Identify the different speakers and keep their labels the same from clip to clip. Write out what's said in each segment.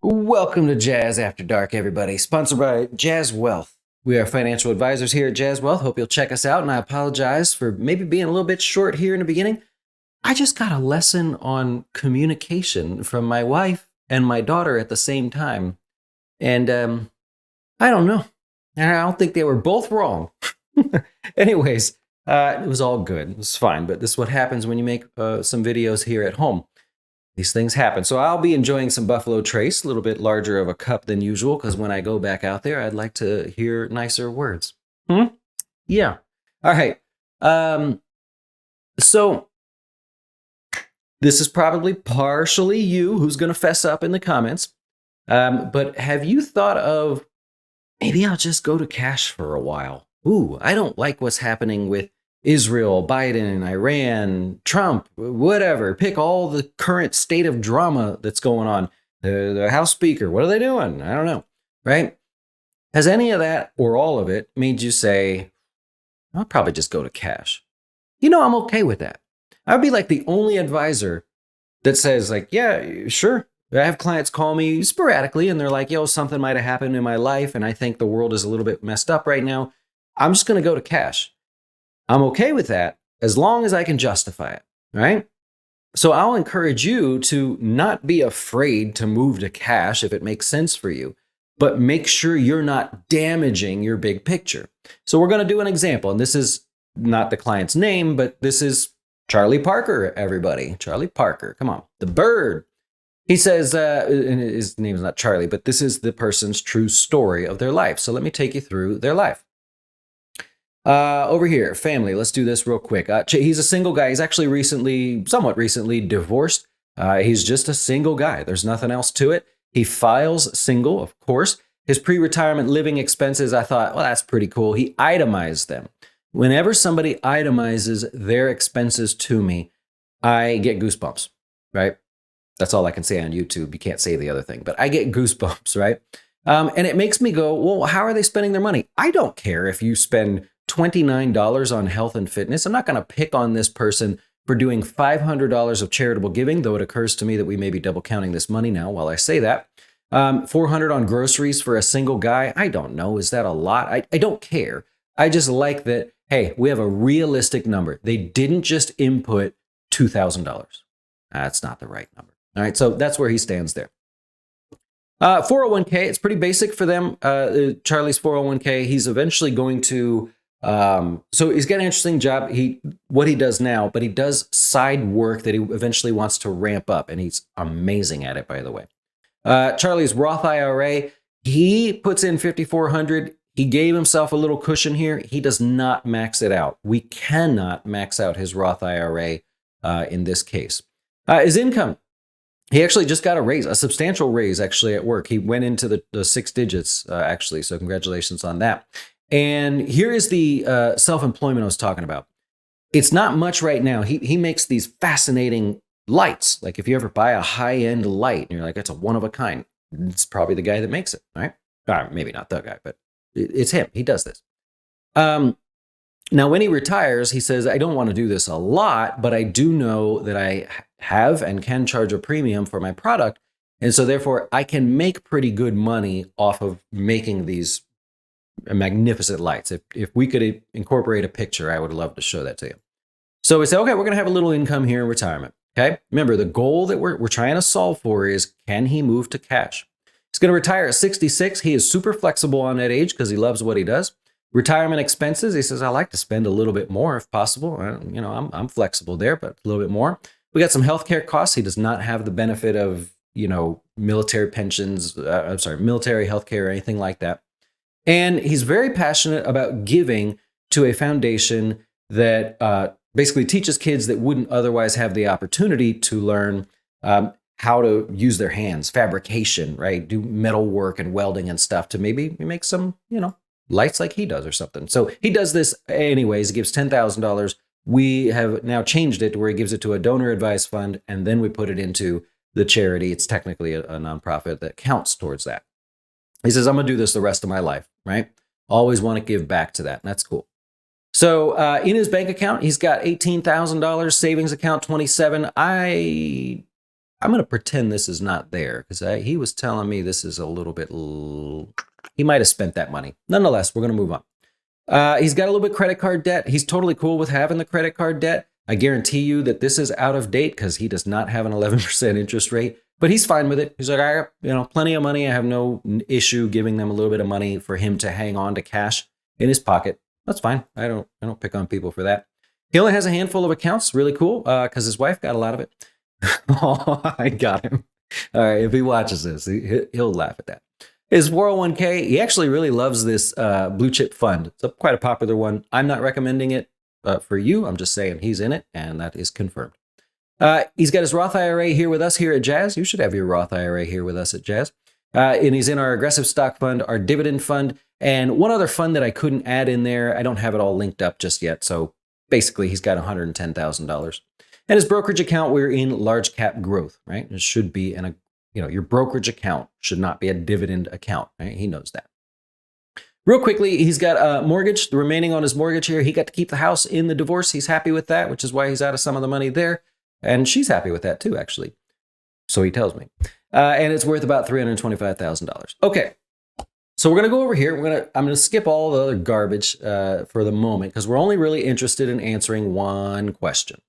Speaker 1: Welcome to Jazz After Dark, everybody. Sponsored by Jazz Wealth. We are financial advisors here at Jazz Wealth. Hope you'll check us out, and I apologize for maybe being a little bit short here in the beginning. I just got a lesson on communication from my wife and my daughter at the same time. And I don't know. And I don't think they were both wrong. Anyways, it was all good. It was fine. But this is what happens when you make some videos here at home. These things happen. So I'll be enjoying some Buffalo Trace, a little bit larger of a cup than usual, because when I go back out there, I'd like to hear nicer words. Yeah. All right. So this is probably partially you who's going to fess up in the comments. But have you thought of, maybe I'll just go to cash for a while? Ooh, I don't like what's happening with Israel, Biden, Iran, Trump, whatever. Pick all the current state of drama that's going on. The House Speaker, what are they doing? I don't know, right? Has any of that or all of it made you say, I'll probably just go to cash? You know, I'm okay with that. I'd be like the only advisor that says, like, yeah, sure. I have clients call me sporadically and they're like, yo, something might have happened in my life and I think the world is a little bit messed up right now. I'm just going to go to cash. I'm okay with that as long as I can justify it, right? So I'll encourage you to not be afraid to move to cash if it makes sense for you, but make sure you're not damaging your big picture. So we're going to do an example, and this is not the client's name, but this is Charlie Parker, everybody. Charlie Parker, come on, the bird. He says, and his name is not Charlie, but this is the person's true story of their life. So let me take you through their life. Over here, family, let's do this real quick. He's a single guy. He's actually somewhat recently divorced. He's just a single guy. There's nothing else to it. He files single, of course. His pre-retirement living expenses, I thought, well, that's pretty cool. He itemized them. Whenever somebody itemizes their expenses to me, I get goosebumps, right? That's all I can say on YouTube. You can't say the other thing, but I get goosebumps, right? And it makes me go, well, how are they spending their money? I don't care if you spend $29 on health and fitness. I'm not going to pick on this person for doing $500 of charitable giving, though it occurs to me that we may be double counting this money now while I say that. $400 on groceries for a single guy. I don't know. Is that a lot? I don't care. I just like that, hey, we have a realistic number. They didn't just input $2,000. That's not the right number. All right, so that's where he stands there. 401k, it's pretty basic for them. Charlie's 401k, he's eventually going to, so he's got an interesting job. What he does now, but he does side work that he eventually wants to ramp up, and he's amazing at it, by the way. Charlie's Roth IRA, he puts in $5,400. He gave himself a little cushion here. He does not max it out. We cannot max out his Roth IRA in this case. His income, he actually just got a raise, a substantial raise actually at work. He went into the six digits actually, so congratulations on that. And here is the self-employment I was talking about. It's not much right now. He makes these fascinating lights. Like if you ever buy a high-end light and you're like, it's a one of a kind, it's probably the guy that makes it, right? Maybe not the guy, but it's him. He does this. Now, when he retires, he says, I don't want to do this a lot, but I do know that I have and can charge a premium for my product. And so therefore, I can make pretty good money off of making these magnificent lights. If we could incorporate a picture, I would love to show that to you. So we say, okay, we're going to have a little income here in retirement. Okay. Remember, the goal that we're trying to solve for is, can he move to cash? He's going to retire at 66. He is super flexible on that age because he loves what he does. Retirement expenses, he says, I like to spend a little bit more if possible. I'm flexible there, but a little bit more. We got some healthcare costs. He does not have the benefit of, military pensions, military healthcare or anything like that. And he's very passionate about giving to a foundation that basically teaches kids that wouldn't otherwise have the opportunity to learn how to use their hands, fabrication, right? Do metal work and welding and stuff to maybe make some, lights like he does or something. So he does this anyways. He gives $10,000. We have now changed it to where he gives it to a donor advised fund, and then we put it into the charity. It's technically a nonprofit that counts towards that. He says, I'm going to do this the rest of my life, right? Always want to give back to that. And that's cool. So in his bank account, he's got $18,000, savings account 27. I'm going to pretend this is not there because he was telling me this is a little bit, he might have spent that money. Nonetheless, we're going to move on. He's got a little bit of credit card debt. He's totally cool with having the credit card debt. I guarantee you that this is out of date because he does not have an 11% interest rate, but he's fine with it. He's like, I got, plenty of money. I have no issue giving them a little bit of money for him to hang on to cash in his pocket. That's fine. I don't pick on people for that. He only has a handful of accounts. Really cool because his wife got a lot of it. Oh, I got him. All right. If he watches this, he'll laugh at that. His 401k, he actually really loves this blue chip fund. It's quite a popular one. I'm not recommending it for you. I'm just saying he's in it, and that is confirmed. He's got his Roth IRA here with us here at Jazz. You should have your Roth IRA here with us at Jazz. And he's in our aggressive stock fund, our dividend fund, and one other fund that I couldn't add in there. I don't have it all linked up just yet. So basically, he's got $110,000. And his brokerage account, we're in large cap growth, right? It should be your brokerage account should not be a dividend account, right? He knows that. Real quickly, he's got a mortgage, the remaining on his mortgage here. He got to keep the house in the divorce. He's happy with that, which is why he's out of some of the money there. And she's happy with that too, actually. So he tells me. And it's worth about $325,000. Okay. So we're going to go over here. I'm going to skip all the other garbage for the moment because we're only really interested in answering one question.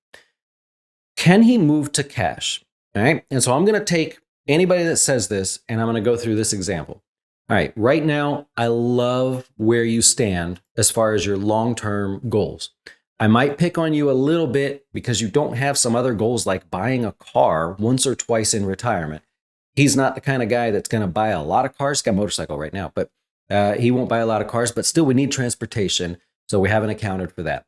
Speaker 1: Can he move to cash? All right. And so I'm going to take anybody that says this, and I'm going to go through this example. All right, right now, I love where you stand as far as your long-term goals. I might pick on you a little bit because you don't have some other goals like buying a car once or twice in retirement. He's not the kind of guy that's going to buy a lot of cars. He's got a motorcycle right now, but he won't buy a lot of cars, but still we need transportation, so we haven't accounted for that.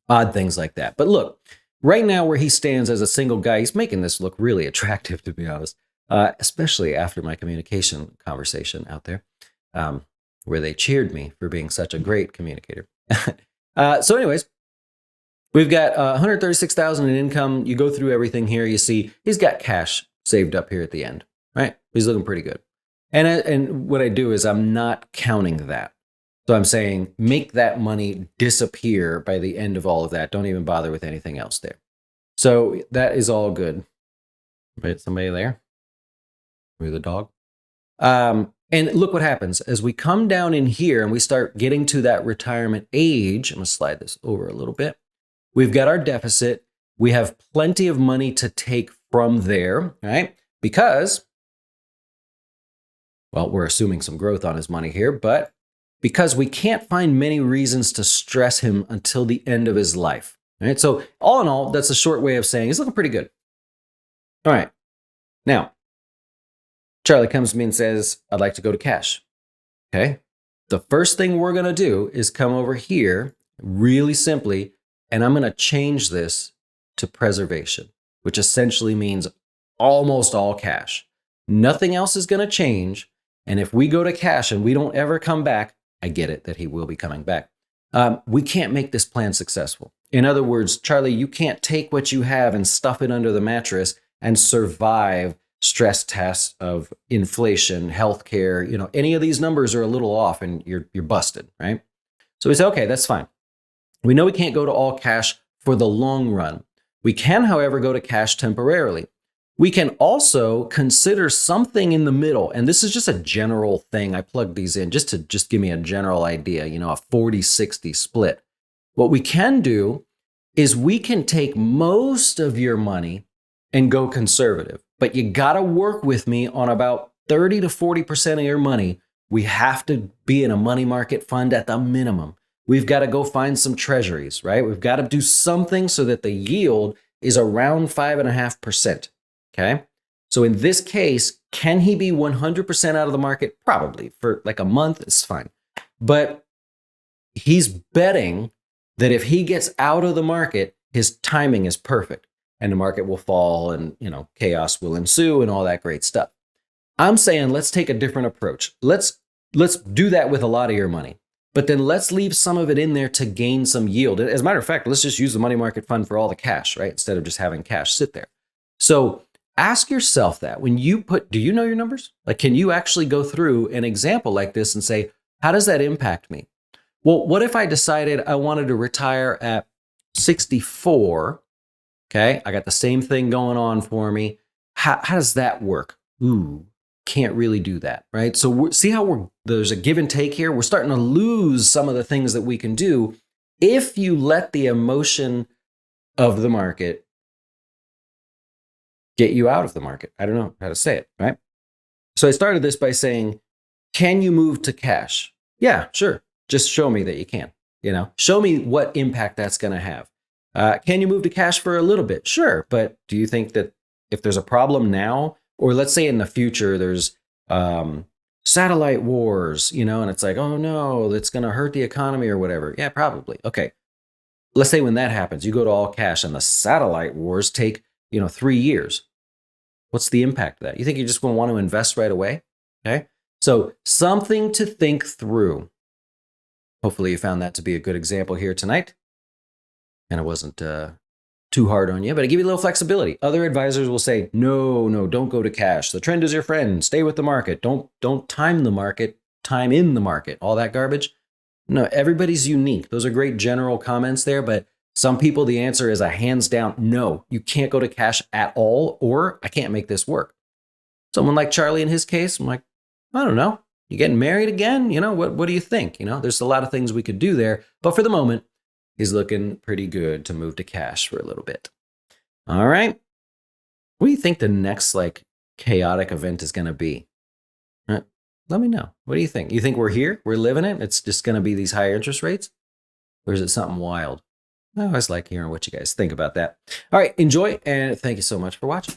Speaker 1: Odd things like that. But look, right now where he stands as a single guy, he's making this look really attractive, to be honest. Especially after my communication conversation out there, where they cheered me for being such a great communicator. So anyways, we've got $136,000 in income. You go through everything here. You see he's got cash saved up here at the end, right? He's looking pretty good. And what I do is I'm not counting that. So I'm saying make that money disappear by the end of all of that. Don't even bother with anything else there. So that is all good. Right? Somebody there? With the dog. And look what happens as we come down in here and we start getting to that retirement age. I'm going to slide this over a little bit. We've got our deficit. We have plenty of money to take from there, right? Because, well, we're assuming some growth on his money here, but because we can't find many reasons to stress him until the end of his life, right? So all in all, that's a short way of saying he's looking pretty good. All right. Now, Charlie comes to me and says, I'd like to go to cash. Okay. The first thing we're going to do is come over here really simply, and I'm going to change this to preservation, which essentially means almost all cash. Nothing else is going to change. And if we go to cash and we don't ever come back, I get it that he will be coming back. We can't make this plan successful. In other words, Charlie, you can't take what you have and stuff it under the mattress and survive stress tests of inflation, healthcare, any of these numbers are a little off and you're busted, right? So we say, okay, that's fine. We know we can't go to all cash for the long run. We can, however, go to cash temporarily. We can also consider something in the middle. And this is just a general thing. I plugged these in just to give me a general idea, a 40-60 split. What we can do is we can take most of your money and go conservative. But you got to work with me on about 30 to 40% of your money. We have to be in a money market fund at the minimum. We've got to go find some treasuries, right? We've got to do something so that the yield is around 5.5%. Okay. So in this case, can he be 100% out of the market? Probably for like a month. It's fine. But he's betting that if he gets out of the market, his timing is perfect. And the market will fall and, chaos will ensue and all that great stuff. I'm saying let's take a different approach. Let's do that with a lot of your money, but then let's leave some of it in there to gain some yield. As a matter of fact, let's just use the money market fund for all the cash, right? Instead of just having cash sit there. So ask yourself that when you do you know your numbers? Like, can you actually go through an example like this and say, how does that impact me? Well, what if I decided I wanted to retire at 64? Okay, I got the same thing going on for me. How does that work? Ooh, can't really do that, right? So see how there's a give and take here. We're starting to lose some of the things that we can do if you let the emotion of the market get you out of the market. I don't know how to say it, right? So I started this by saying, can you move to cash? Yeah, sure. Just show me that you can. Show me what impact that's going to have. Can you move to cash for a little bit? Sure. But do you think that if there's a problem now, or let's say in the future, there's satellite wars, and it's like, oh no, that's going to hurt the economy or whatever. Yeah, probably. Okay. Let's say when that happens, you go to all cash and the satellite wars take, 3 years. What's the impact of that? You think you're just going to want to invest right away? Okay. So something to think through. Hopefully you found that to be a good example here tonight. And it wasn't too hard on you, but I give you a little flexibility. Other advisors will say, no, don't go to cash. The trend is your friend. Stay with the market. Don't time the market, time in the market, all that garbage. No, everybody's unique. Those are great general comments there, but some people, the answer is a hands down, no, you can't go to cash at all, or I can't make this work. Someone like Charlie in his case, I'm like, I don't know. You getting married again? What do you think? There's a lot of things we could do there, but for the moment, he's looking pretty good to move to cash for a little bit. All right. What do you think the next chaotic event is going to be? Let me know. What do you think? You think we're here? We're living it? It's just going to be these higher interest rates? Or is it something wild? I always like hearing what you guys think about that. All right. Enjoy. And thank you so much for watching.